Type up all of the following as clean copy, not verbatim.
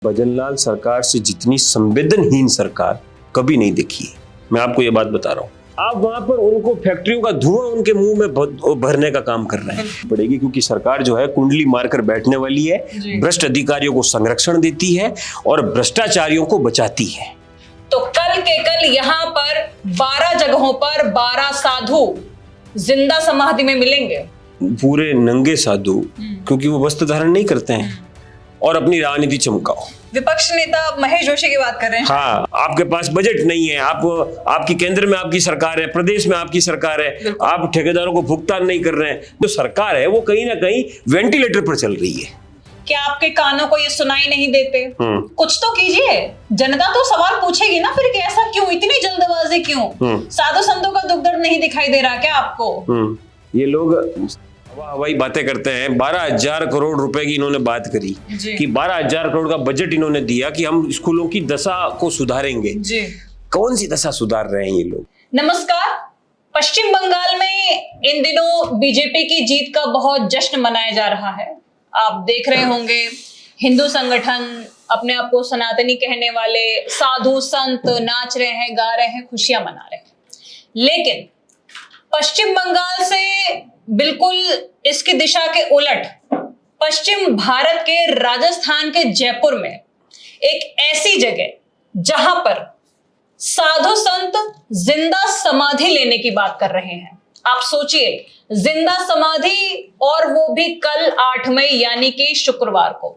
भजनलाल सरकार से जितनी संवेदनहीन सरकार कभी नहीं देखी है। मैं आपको ये बात बता रहा हूँ। आप वहां पर उनको फैक्ट्रियों का धुआं उनके मुंह में भरने का काम कर रहे हैं पड़ेगी, क्योंकि सरकार जो है कुंडली मारकर बैठने वाली है, भ्रष्ट अधिकारियों को संरक्षण देती है और भ्रष्टाचारियों को बचाती है। तो कल के कल यहाँ पर 12 जगहों पर 12 साधु जिंदा समाधि में मिलेंगे। पूरे नंगे साधु, क्योंकि वो वस्त्र धारण नहीं करते हैं और अपनी राजनीति चमकाओ। विपक्ष नेता महेश जोशी की बात कर रहे हैं। हाँ, आपके पास बजट नहीं है, आपकी केंद्र में आपकी सरकार है, प्रदेश में आपकी सरकार है, आप ठेकेदारों को भुगतान नहीं कर रहे हैं। जो सरकार है वो कहीं ना कहीं वेंटिलेटर पर चल रही है। क्या आपके कानों को ये सुनाई नहीं देते? कुछ तो कीजिए। जनता तो सवाल पूछेगी ना फिर कि ऐसा क्यों, इतनी जल्दबाजी क्यों? साधु संतों का दुख दर्द नहीं दिखाई दे रहा क्या आपको? ये लोग हवाई बातें करते हैं। 12,000 करोड़ रुपए की इन्होंने बात करी कि 12,000 करोड़ का बजट इन्होंने दिया कि हम स्कूलों की दशा को सुधारेंगे। कौन सी दशा सुधार रहे हैं ये लोग? नमस्कार। पश्चिम बंगाल में इन दिनों बीजेपी की जीत का बहुत जश्न मनाया जा रहा है। आप देख रहे होंगे हिंदू संगठन, अपने आप को सनातनी कहने वाले साधु संत नाच रहे हैं, गा रहे हैं, खुशियां मना रहे हैं। लेकिन पश्चिम बंगाल से बिल्कुल इसकी दिशा के उलट पश्चिम भारत के राजस्थान के जयपुर में एक ऐसी जगह जहां पर साधु संत जिंदा समाधि लेने की बात कर रहे हैं। आप सोचिए, जिंदा समाधि, और वो भी कल 8 मई यानी कि शुक्रवार को।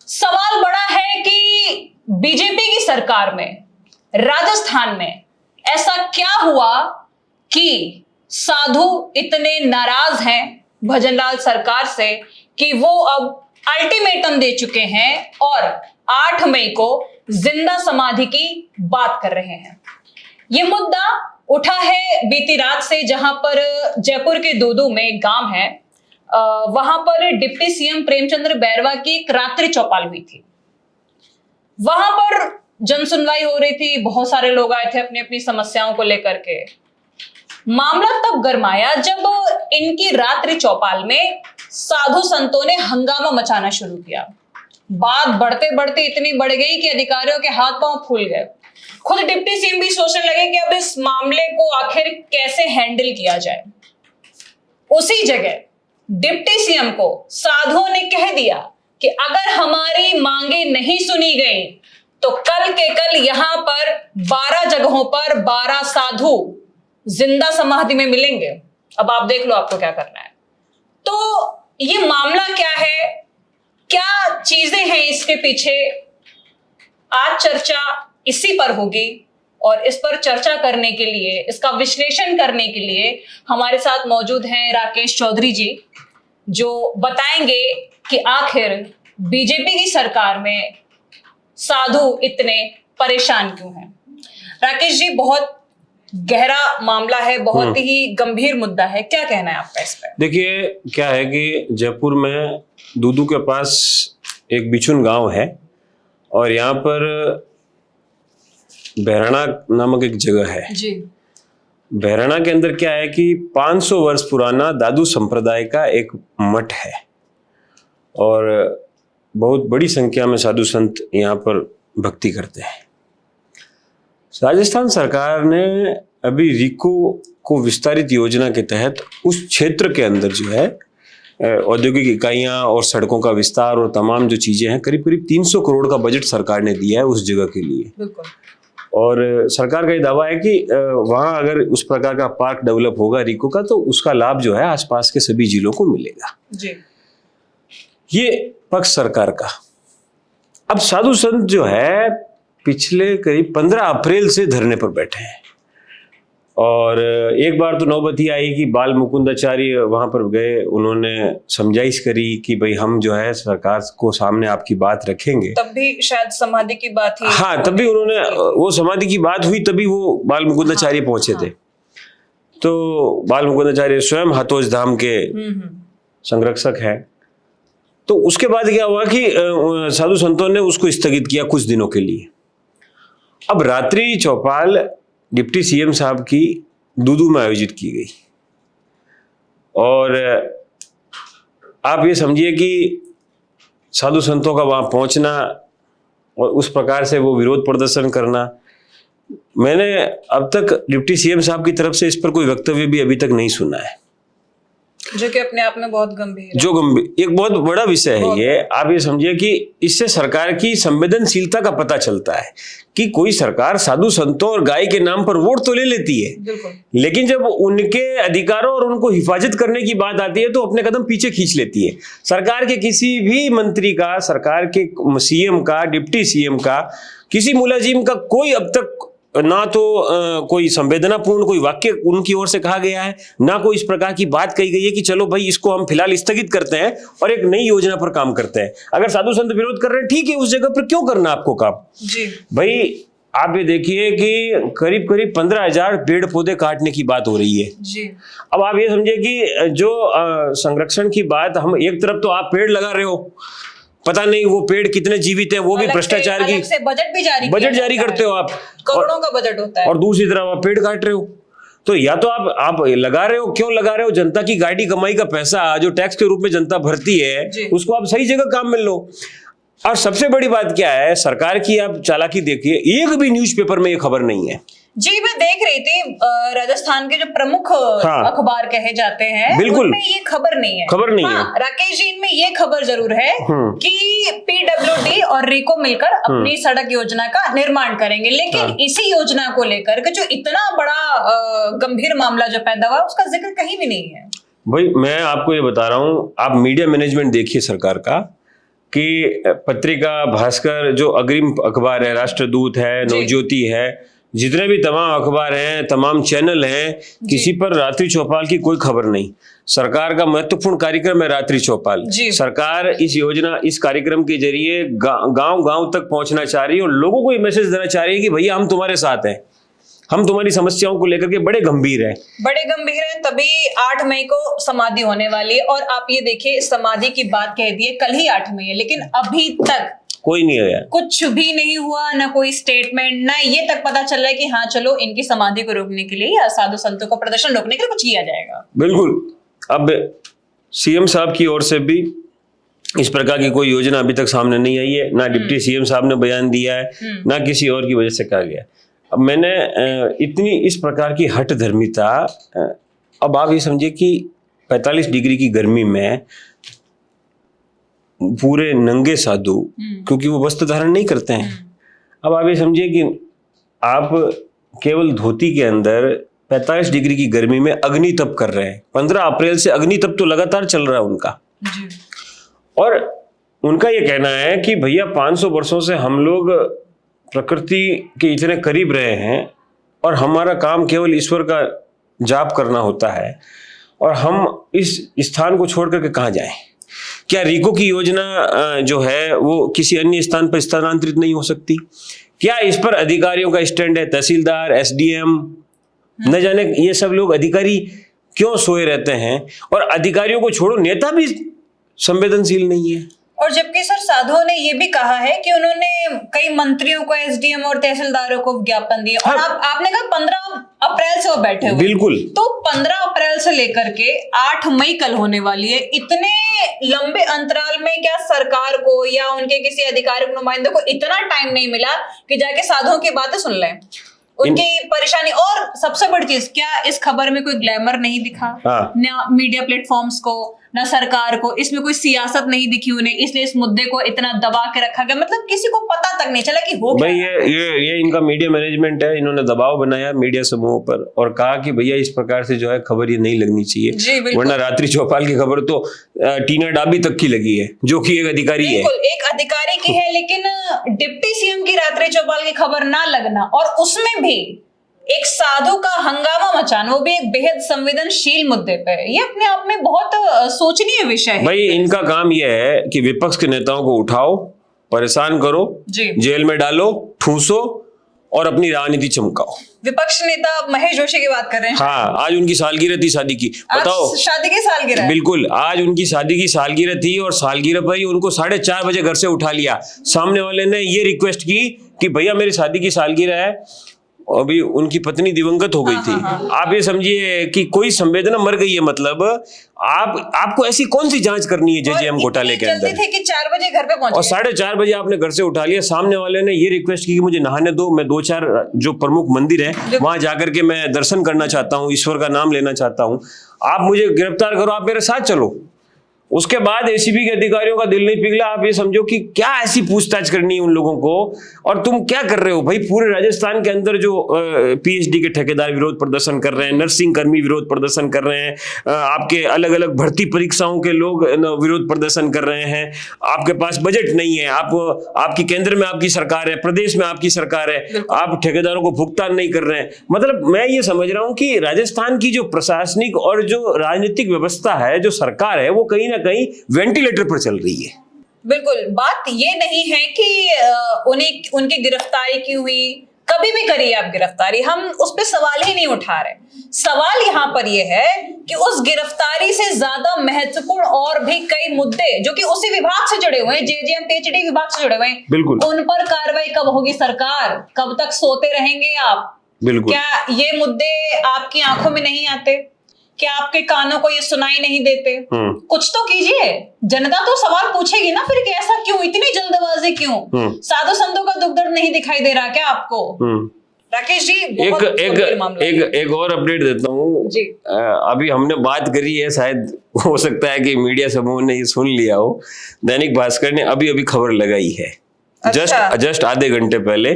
सवाल बड़ा है कि बीजेपी की सरकार में राजस्थान में ऐसा क्या हुआ कि साधु इतने नाराज हैं भजनलाल सरकार से कि वो अब अल्टीमेटम दे चुके हैं और 8 मई को जिंदा समाधि की बात कर रहे हैं। ये मुद्दा उठा है बीती रात से, जहां पर जयपुर के दूदू में एक गांव है, वहां पर डिप्टी सीएम प्रेमचंद्र बैरवा की एक रात्रि चौपाल हुई थी। वहां पर जन सुनवाई हो रही थी, बहुत सारे लोग आए थे अपनी अपनी समस्याओं को लेकर के। मामला तब गरमाया जब इनकी रात्रि चौपाल में साधु संतों ने हंगामा मचाना शुरू किया। बात बढ़ते बढ़ते इतनी बढ़ गई कि अधिकारियों के हाथ पांव फूल गए। खुद डिप्टी सीएम भी सोचने लगे कि अब इस मामले को आखिर कैसे हैंडल किया जाए। उसी जगह डिप्टी सीएम को साधुओं ने कह दिया कि अगर हमारी मांगे नहीं सुनी गई तो कल के कल यहां पर 12 जगहों पर 12 साधु जिंदा समाधि में मिलेंगे। अब आप देख लो आपको क्या करना है। तो ये मामला क्या है, क्या चीजें हैं इसके पीछे, आज चर्चा इसी पर होगी। और इस पर चर्चा करने के लिए, इसका विश्लेषण करने के लिए हमारे साथ मौजूद हैं राकेश चौधरी जी, जो बताएंगे कि आखिर बीजेपी की सरकार में साधु इतने परेशान क्यों हैं। राकेश जी, बहुत गहरा मामला है, बहुत ही गंभीर मुद्दा है, क्या कहना है आपका इस पर? देखिए, क्या है कि जयपुर में दूदू के पास एक बिचुन गांव है और यहाँ पर बहराणा नामक एक जगह है जी। बहराणा के अंदर क्या है कि 500 वर्ष पुराना दादू संप्रदाय का एक मठ है और बहुत बड़ी संख्या में साधु संत यहाँ पर भक्ति करते हैं। राजस्थान सरकार ने अभी रिको को विस्तारित योजना के तहत उस क्षेत्र के अंदर जो है औद्योगिक इकाइयां और सड़कों का विस्तार और तमाम जो चीजें हैं, करीब करीब 300 करोड़ का बजट सरकार ने दिया है उस जगह के लिए। बिल्कुल। और सरकार का ये दावा है कि वहां अगर उस प्रकार का पार्क डेवलप होगा रिको का, तो उसका लाभ जो है आसपास के सभी जिलों को मिलेगा जी। ये पक्ष सरकार का। अब साधु संत जो है पिछले करीब 15 अप्रैल से धरने पर बैठे हैं और एक बार तो नौबत ही आई कि बाल मुकुंदाचार्य वहां पर गए, उन्होंने समझाइश करी कि भाई हम जो है सरकार को सामने आपकी बात रखेंगे। तब भी शायद समाधि की बात ही, हाँ, तब भी उन्होंने, वो समाधि की बात हुई तभी वो बाल मुकुंदाचार्य पहुंचे थे। तो बाल मुकुंदाचार्य स्वयं हाथोज धाम के संरक्षक है। तो उसके बाद क्या हुआ कि साधु संतों ने उसको स्थगित किया कुछ दिनों के लिए। अब रात्रि चौपाल डिप्टी सीएम साहब की दूदू में आयोजित की गई और आप ये समझिए कि साधु संतों का वहां पहुंचना और उस प्रकार से वो विरोध प्रदर्शन करना, मैंने अब तक डिप्टी सीएम साहब की तरफ से इस पर कोई वक्तव्य भी अभी तक नहीं सुना है, जो कि अपने आप में बहुत गंभीर है। जो गंभीर एक बहुत बड़ा विषय है ये। आप ये समझिए कि इससे सरकार की संवेदनशीलता का पता चलता है कि कोई सरकार साधु संतों और गाय के नाम पर वोट तो ले लेती है, लेकिन जब उनके अधिकारों और उनको हिफाजत करने की बात आती है तो अपने कदम पीछे खींच लेती है। सरकार के किसी भी मंत्री का, सरकार के सीएम का, डिप्टी सीएम का, किसी मुलाजिम का कोई अब तक ना तो कोई संवेदनापूर्ण कोई वाक्य उनकी ओर से कहा गया है, ना कोई इस प्रकार की बात कही गई है कि चलो भाई इसको हम फिलहाल स्थगित करते हैं और एक नई योजना पर काम करते हैं। अगर साधु संत विरोध कर रहे हैं, ठीक है, उस जगह पर क्यों करना आपको काम जी। भाई आप ये देखिए कि करीब करीब 15,000 पेड़ पौधे काटने की बात हो रही है जी। अब आप ये समझिए कि जो संरक्षण की बात, हम एक तरफ तो आप पेड़ लगा रहे हो, पता नहीं वो पेड़ कितने जीवित है, वो भी भ्रष्टाचार की से बजट जारी करते हो आप, करोड़ों का बजट होता है, और दूसरी तरफ आप पेड़ काट रहे हो। तो या तो आप लगा रहे हो, क्यों लगा रहे हो? जनता की गाड़ी कमाई का पैसा जो टैक्स के रूप में जनता भरती है उसको आप सही जगह काम में लो। और सबसे बड़ी बात क्या है, सरकार की आप चालाकी देखिए, एक भी न्यूज़पेपर में ये खबर नहीं है जी। मैं देख रही थी राजस्थान के जो प्रमुख अखबार कहे जाते हैं, बिल्कुल उनमें ये खबर नहीं है। राकेश जी, इनमें ये खबर जरूर है कि पीडब्ल्यूडी और रिको मिलकर अपनी सड़क योजना का निर्माण करेंगे, लेकिन इसी योजना को लेकर के जो इतना बड़ा गंभीर मामला जो पैदा हुआ उसका जिक्र कहीं भी नहीं है। भाई मैं आपको ये बता रहा हूँ, आप मीडिया मैनेजमेंट देखिए सरकार का, कि पत्रिका भास्कर जो अग्रिम अखबार है, राष्ट्रदूत है, नवज्योति है, जितने भी तमाम अखबार हैं, तमाम चैनल हैं, किसी पर रात्रि चौपाल की कोई खबर नहीं। सरकार का महत्वपूर्ण कार्यक्रम है रात्रि चौपाल। सरकार इस योजना, इस कार्यक्रम के जरिए गांव गांव तक पहुंचना चाह रही है और लोगों को ये मैसेज देना चाह रही है कि भैया हम तुम्हारे साथ हैं, हम तुम्हारी समस्याओं को लेकर के बड़े गंभीर हैं। तभी 8 मई को समाधि होने वाली है, और आप ये देखिए समाधि की बात कह दी है, कल ही 8 मई है, लेकिन अभी तक कोई नहीं आया, कुछ भी नहीं हुआ, ना कोई स्टेटमेंट, ना ये तक पता चल रहा है कि हाँ चलो इनकी समाधि को रोकने के लिए या साधु संतों को प्रदर्शन रोकने के लिए कुछ किया जाएगा। बिल्कुल। अब सीएम साहब की ओर से भी इस प्रकार की कोई योजना अभी तक सामने नहीं आई है, ना डिप्टी सीएम साहब ने बयान दिया है, ना किसी और की वजह से कहा गया। अब मैंने इतनी इस प्रकार की हठ धर्मिता, अब आप ये समझिए कि 45 डिग्री की गर्मी में पूरे नंगे साधु, क्योंकि वो वस्त्र धारण नहीं करते हैं, अब आप ये समझिए कि आप केवल धोती के अंदर 45 डिग्री की गर्मी में अग्नि तप कर रहे हैं। 15 अप्रैल से अग्नि तप तो लगातार चल रहा है उनका, और उनका ये कहना है कि भैया 500 वर्षों से हम लोग प्रकृति के इतने करीब रहे हैं और हमारा काम केवल ईश्वर का जाप करना होता है, और हम इस स्थान को छोड़ करके कहाँ जाएं? क्या रिको की योजना जो है वो किसी अन्य स्थान पर स्थानांतरित नहीं हो सकती? क्या इस पर अधिकारियों का स्टैंड है? तहसीलदार, एसडीएम, न जाने ये सब लोग अधिकारी क्यों सोए रहते हैं, और अधिकारियों को छोड़ो, नेता भी संवेदनशील नहीं है। और जबकि सर साधुओं ने ये भी कहा है कि उन्होंने कई मंत्रियों को, एसडीएम और तहसीलदारों को ज्ञापन दिए, और आपने कहा 15 अप्रैल से वो बैठे हुए। बिल्कुल। तो 15 अप्रैल से लेकर के 8 मई कल होने वाली है, इतने लंबे अंतराल में क्या सरकार को या उनके किसी अधिकारिक नुमाइंदे को इतना टाइम नहीं मिला कि जाके साधुओं की बातें सुन लें, उनकी परेशानी? और सबसे बड़ी चीज, क्या इस खबर में कोई ग्लैमर नहीं दिखा? ना मीडिया प्लेटफॉर्म्स को, ना सरकार को, इसमें कोई सियासत नहीं दिखी उन्हें, इसलिए इस मुद्दे को इतना दबा के रखा गया, मतलब किसी को पता तक नहीं चला कि हो भाई ये इनका मीडिया मैनेजमेंट है। इन्होंने दबाव बनाया मीडिया समूहों पर और कहा कि भैया इस प्रकार से जो है खबर ये नहीं लगनी चाहिए, वरना रात्रि चौपाल की खबर तो टीना डाबी तक की लगी है, जो कि एक अधिकारी है, एक अधिकारी की है, लेकिन डिप्टी सीएम की रात्रि चौपाल की खबर ना लगना, और उसमें भी एक साधु का हंगामा मचाना, वो भी एक बेहद संवेदनशील मुद्दे पे, ये अपने आप में बहुत सोचनीय विषय है। भाई इनका काम यह है कि विपक्ष के नेताओं को उठाओ, परेशान करो, जेल में डालो, ठूसो और अपनी राजनीति चमकाओ। विपक्ष नेता महेश जोशी की बात कर रहे हैं। हाँ, आज उनकी सालगिरह थी शादी की, बताओ। शादी की सालगिरह? बिल्कुल, आज उनकी शादी की सालगिरह थी और सालगिरह पर ही उनको 4:30 बजे घर से उठा लिया। सामने वाले ने ये रिक्वेस्ट की कि भैया मेरी शादी की सालगिरह है, अभी उनकी पत्नी दिवंगत हो गई थी। आप ये समझिए कि कोई संवेदना मर गई है। मतलब आपको ऐसी कौन सी जांच करनी है जेजेएम घोटाले के अंदर? थे कि 4 बजे घर पे पहुंचे और 4:30 बजे आपने घर से उठा लिया। सामने वाले ने ये रिक्वेस्ट की कि मुझे नहाने दो, मैं 2-4 जो प्रमुख मंदिर है वहां जाकर के मैं दर्शन करना चाहता हूँ, ईश्वर का नाम लेना चाहता हूँ, आप मुझे गिरफ्तार करो, आप मेरे साथ चलो। उसके बाद एसीबी के अधिकारियों का दिल नहीं पिघला। आप ये समझो कि क्या ऐसी पूछताछ करनी है उन लोगों को, और तुम क्या कर रहे हो भाई? पूरे राजस्थान के अंदर जो पीएचडी के ठेकेदार विरोध प्रदर्शन कर रहे हैं, नर्सिंग कर्मी विरोध प्रदर्शन कर रहे हैं, आपके अलग अलग भर्ती परीक्षाओं के लोग विरोध प्रदर्शन कर रहे हैं, आपके पास बजट नहीं है, आपकी केंद्र में आपकी सरकार है, प्रदेश में आपकी सरकार है, आप ठेकेदारों को भुगतान नहीं कर रहे हैं। मतलब मैं ये समझ रहा हूं कि राजस्थाान की जो प्रशासनिक और जो राजनीतिक व्यवस्था है, जो सरकार है, वो कहीं ना कहीं वेंटिलेटर पर चल रही है। बिल्कुल, बात ये नहीं है कि उनकी गिरफ्तारी की हुई, कभी भी करिए आप गिरफ्तारी, हम उस पर सवाल ही नहीं उठा रहे। सवाल यहाँ पर यह है कि उस गिरफ्तारी से ज्यादा महत्वपूर्ण और भी कई मुद्दे जो कि उसी विभाग से जुड़े हुए हैं, जेजेएम पीएचडी विभाग से जुड़े हुए हैं, बिल्कुल, उन पर कार्रवाई कब होगी? सरकार, कब तक सोते रहेंगे आप? बिल्कुल, क्या ये मुद्दे आपकी आंखों में नहीं आते? क्या आपके कानों को ये सुनाई नहीं देते? कुछ तो कीजिए। जनता तो सवाल पूछेगी ना फिर कि ऐसा क्यों, इतनी जल्दबाजी क्यों? साधु संतों का दुख दर्द नहीं दिखाई दे रहा क्या आपको? राकेश जी, एक और अपडेट देता हूँ जी। अभी हमने बात करी है, शायद हो सकता है कि मीडिया समूह ने ये सुन लिया हो। दैनिक भास्कर ने अभी खबर लगाई है, जस्ट आधे घंटे पहले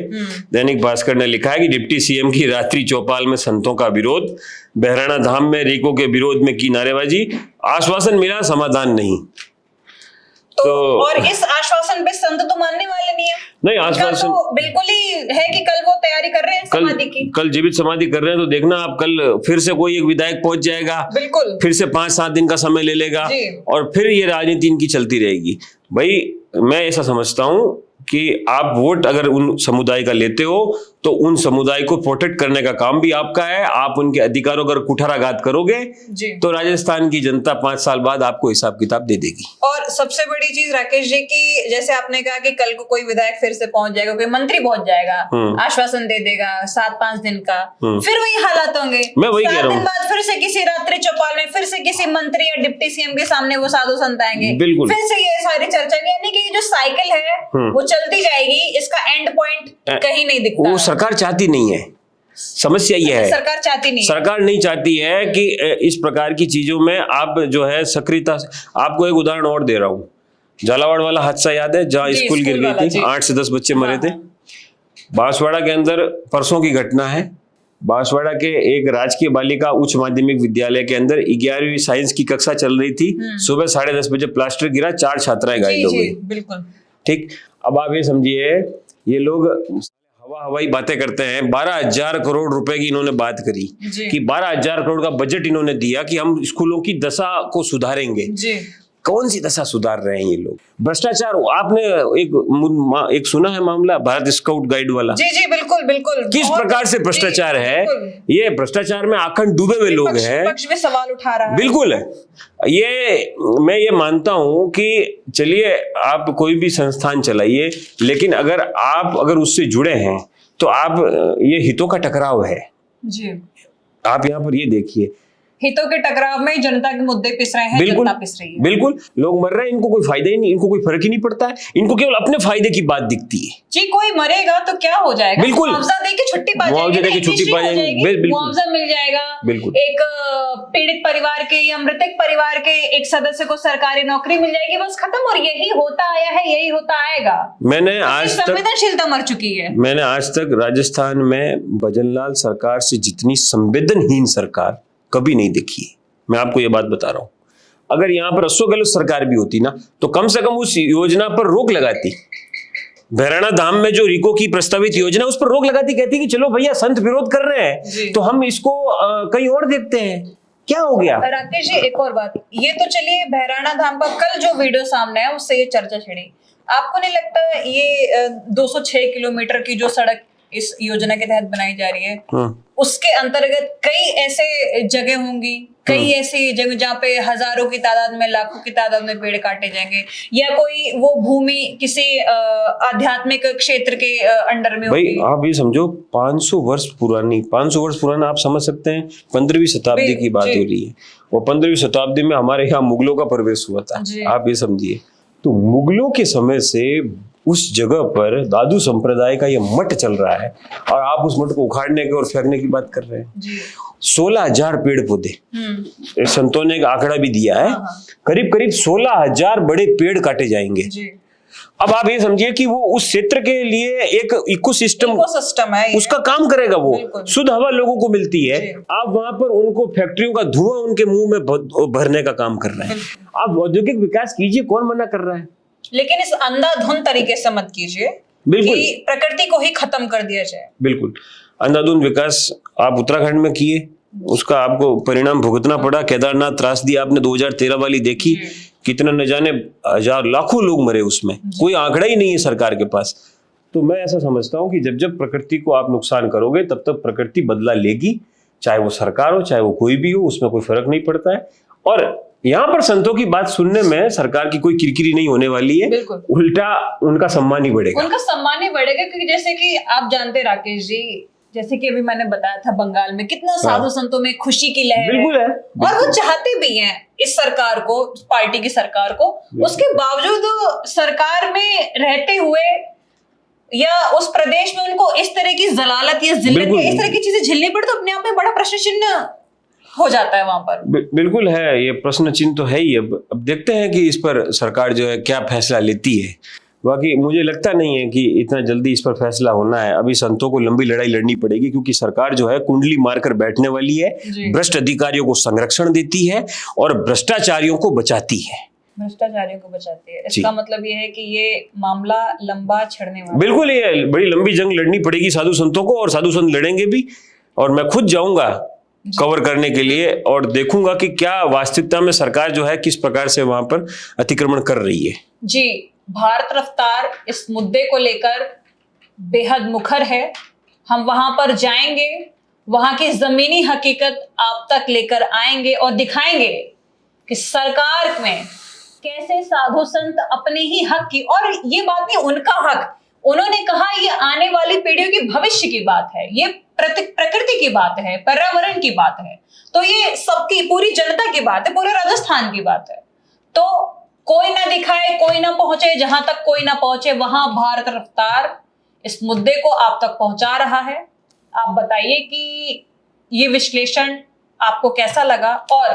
दैनिक भास्कर ने लिखा है कि डिप्टी सीएम की रात्रि चौपाल में संतों का विरोध, बहराणा धाम में रीको के विरोध में की नारेबाजी, आश्वासन मिला समाधान नहीं। तो और इस आश्वासन पे संत तो मानने वाले नहीं है। नहीं, आश्वासन तो बिल्कुल ही है कि कल वो तैयारी कर रहे हैं समाधि की, कल जीवित समाधि कर रहे हैं। तो देखना आप, कल फिर से कोई एक विधायक पहुंच जाएगा, बिल्कुल फिर से 5-7 दिन का समय ले लेगा और फिर ये राजनीति इनकी चलती रहेगी। भाई मैं ऐसा समझता हूं कि आप वोट अगर उन समुदाय का लेते हो तो उन समुदाय को प्रोटेक्ट करने का काम भी आपका है। आप उनके अधिकारों का कुठाराघात करोगे तो राजस्थान की जनता 5 साल बाद आपको हिसाब किताब दे देगी। और सबसे बड़ी चीज राकेश जी की, जैसे आपने कहा कि कल को कोई विधायक फिर से पहुंच जाएगा, कोई मंत्री पहुंच जाएगा, आश्वासन दे देगा 7-5 दिन का, फिर वही हालात होंगे। मैं वही कह रहा हूँ, बाद फिर से किसी रात्रि चौपाल में फिर से किसी मंत्री या डिप्टी सीएम के सामने वो साधु संत आएंगे, फिर से ये सारी चर्चा, यानी कि जो साइकिल है वो चलती जाएगी। इसका एंड पॉइंट कहीं नहीं दिखता। सरकार चाहती नहीं है, समस्या ये है, सरकार चाहती नहीं, सरकार नहीं चाहती है कि इस प्रकार की चीजों में आप जो है सक्रियता। आपको एक उदाहरण और दे रहा हूं, झालावाड़ वाला हादसा याद है जहां स्कूल गिर गई थी, 8 से 10 बच्चे मरे थे। बांसवाड़ा के अंदर परसों की घटना है। बांसवाड़ा के एक राजकीय बालिका उच्च माध्यमिक विद्यालय के अंदर 11वीं साइंस की कक्षा चल रही थी। सुबह 10:30 बजे प्लास्टर गिरा, 4 छात्राएं घायल हो गई। बिल्कुल ठीक। अब आप ये समझिए, ये लोग हवाई बातें करते हैं। 12,000 करोड़ रुपए की इन्होंने बात करी कि 12,000 करोड़ का बजट इन्होंने दिया कि हम स्कूलों की दशा को सुधारेंगे। कौन सी दशा सुधार रहे हैं ये लोग? भ्रष्टाचार। आपने एक सुना है मामला भारत स्काउट गाइड वाला? जी बिल्कुल बिल्कुल। किस प्रकार से भ्रष्टाचार है ये? भ्रष्टाचार में आखंड डूबे हुए लोग हैं। पक्ष में सवाल उठा रहा है। बिल्कुल है ये। मैं ये मानता हूं कि चलिए आप कोई भी संस्थान चलाइए, लेकिन अगर उससे जुड़े हैं तो आप, ये हितों का टकराव है जी। आप यहाँ पर ये देखिए, हितों के टकराव में जनता के मुद्दे पिस रहे हैं, जनता पिस रही है। बिल्कुल, लोग मर रहे हैं, इनको कोई फायदा ही नहीं, इनको कोई फर्क ही नहीं पड़ता है, इनको केवल अपने फायदे की बात दिखती है। जी, कोई मरेगा तो क्या हो जाएगा? बिल्कुल, मुआवजा देके छुट्टी पा जाएंगे, मुआवजा मिल जाएगा। बिल्कुल, एक पीड़ित परिवार के या मृतक परिवार के एक सदस्य को सरकारी नौकरी मिल जाएगी, बस खत्म। और यही होता आया है, यही होता आएगा। मैंने आज तक संवेदनशीलता मर चुकी है। मैंने आज तक राजस्थान में भजनलाल सरकार से जितनी संवेदनहीन सरकार कभी नहीं देखी। मैं आपको ये बात बता रहा हूं, अगर यहां पर अशोक गहलोत सरकार भी होती ना तो कम से कम उस योजना पर रोक लगाती। बहराणा धाम में जो रीको की प्रस्तावित योजना, उस पर रोक लगाती, कहती कि चलो भैया संत विरोध कर रहे हैं तो हम इसको कहीं और देखते हैं। क्या हो गया? राकेश जी, एक और बात, ये तो चलिए बहराणा धाम का कल जो वीडियो सामने है उससे ये चर्चा छिड़ी। आपको नहीं लगता ये 206 किलोमीटर की जो सड़क इस योजना के तहत बनाई जा रही है, हाँ। उसके अंतर्गत कई ऐसे जगह होंगी, कई ऐसी जगह जहाँ पे हजारों की तादाद में, लाखों की तादाद में पेड़ काटे जाएंगे, या कोई वो भूमि किसी आध्यात्मिक क्षेत्र के अंडर में भाई होगी। आप ये समझो 500 वर्ष पुरानी, 500 वर्ष पुराना आप समझ सकते हैं, 15वीं शताब्दी की बात हो रही है, और 15वीं शताब्दी में हमारे यहाँ मुगलों का प्रवेश हुआ था, आप ये समझिए। तो मुगलों के समय से उस जगह पर दादू संप्रदाय का ये मठ चल रहा है, और आप उस मठ को उखाड़ने के और फेंकने की बात कर रहे हैं। 16,000 पेड़ पौधे, संतों ने एक आंकड़ा भी दिया है, करीब करीब 16,000 बड़े पेड़ काटे जाएंगे। अब आप ये समझिए कि वो उस क्षेत्र के लिए एक इकोसिस्टम है, उसका काम करेगा, वो शुद्ध हवा लोगों को मिलती है। आप वहां पर उनको फैक्ट्रियों का धुआं उनके मुंह में भरने का काम कर रहे हैं। आप औद्योगिक विकास कीजिए, कौन मना कर रहा है? लेकिन इस अंधाधुंध तरीके से मत कीजिए, बिल्कुल, कि प्रकृति को ही खत्म कर दिया जाए। बिल्कुल, अंधाधुंध विकास आप उत्तराखंड में किए, उसका आपको परिणाम भुगतना पड़ा। केदारनाथ त्रासदी आपने 2013 वाली देखी, कितना न जाने हजार लाखों लोग मरे उसमें, कोई आंकड़ा ही नहीं है सरकार के पास। तो मैं ऐसा समझता हूं कि जब जब प्रकृति को आप नुकसान करोगे, तब तब प्रकृति बदला लेगी, चाहे वो सरकार हो, चाहे वो कोई भी हो, उसमें कोई फर्क नहीं पड़ता है। और यहाँ पर संतों की बात सुनने में सरकार की कोई किरकिरी नहीं होने वाली है, उल्टा उनका सम्मान ही बढ़ेगा, क्योंकि जैसे कि आप जानते राकेश जी, जैसे कि अभी मैंने बताया था, बंगाल में कितना साधु संतों में खुशी की लहर है, और वो चाहते भी हैं इस सरकार को, पार्टी की सरकार को। उसके बावजूद सरकार में रहते हुए या उस प्रदेश में उनको इस तरह की जलालत या जिल्लत या इस तरह की चीजें झेलनी पड़े, तो अपने आप में बड़ा प्रश्न चिन्ह हो जाता है वहां पर। बिल्कुल है, ये प्रश्न चिन्ह तो है ही। अब देखते हैं कि इस पर सरकार जो है क्या फैसला लेती है। बाकी मुझे लगता नहीं है कि इतना जल्दी इस पर फैसला होना है। अभी संतों को लंबी लड़ाई लड़नी पड़ेगी, क्योंकि सरकार जो है कुंडली मारकर बैठने वाली है, भ्रष्ट अधिकारियों को संरक्षण देती है और भ्रष्टाचारियों को बचाती है। इसका मतलब ये है कि ये मामला लंबा छिड़ने वाला है। बिल्कुल, ये बड़ी लंबी जंग लड़नी पड़ेगी साधु संतों को, और साधु संत लड़ेंगे भी, और मैं खुद जाऊंगा कवर करने के लिए, और देखूंगा कि क्या वास्तविकता में सरकार जो है किस प्रकार से वहां पर अतिक्रमण कर रही है। जी, भारत रफ्तार इस मुद्दे को लेकर बेहद मुखर है। हम वहां पर जाएंगे, वहां की जमीनी हकीकत आप तक लेकर आएंगे और दिखाएंगे कि सरकार में कैसे साधु संत अपने ही हक की, और ये बात नहीं उनका हक, उन्होंने कहा ये आने वाली पीढ़ियों की भविष्य की बात है, ये प्रकृति की बात है, पर्यावरण की बात है, तो ये सबकी, पूरी जनता की बात है, पूरे राजस्थान की बात है। तो कोई ना दिखाए, कोई ना पहुंचे, जहां तक कोई ना पहुंचे वहां भारत रफ्तार इस मुद्दे को आप तक पहुंचा रहा है। आप बताइए कि ये विश्लेषण आपको कैसा लगा, और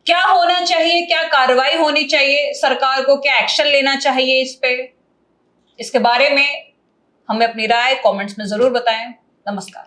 क्या होना चाहिए, क्या कार्रवाई होनी चाहिए, सरकार को क्या एक्शन लेना चाहिए इस पे, इसके बारे में हमें अपनी राय कमेंट्स में जरूर बताएं। नमस्कार।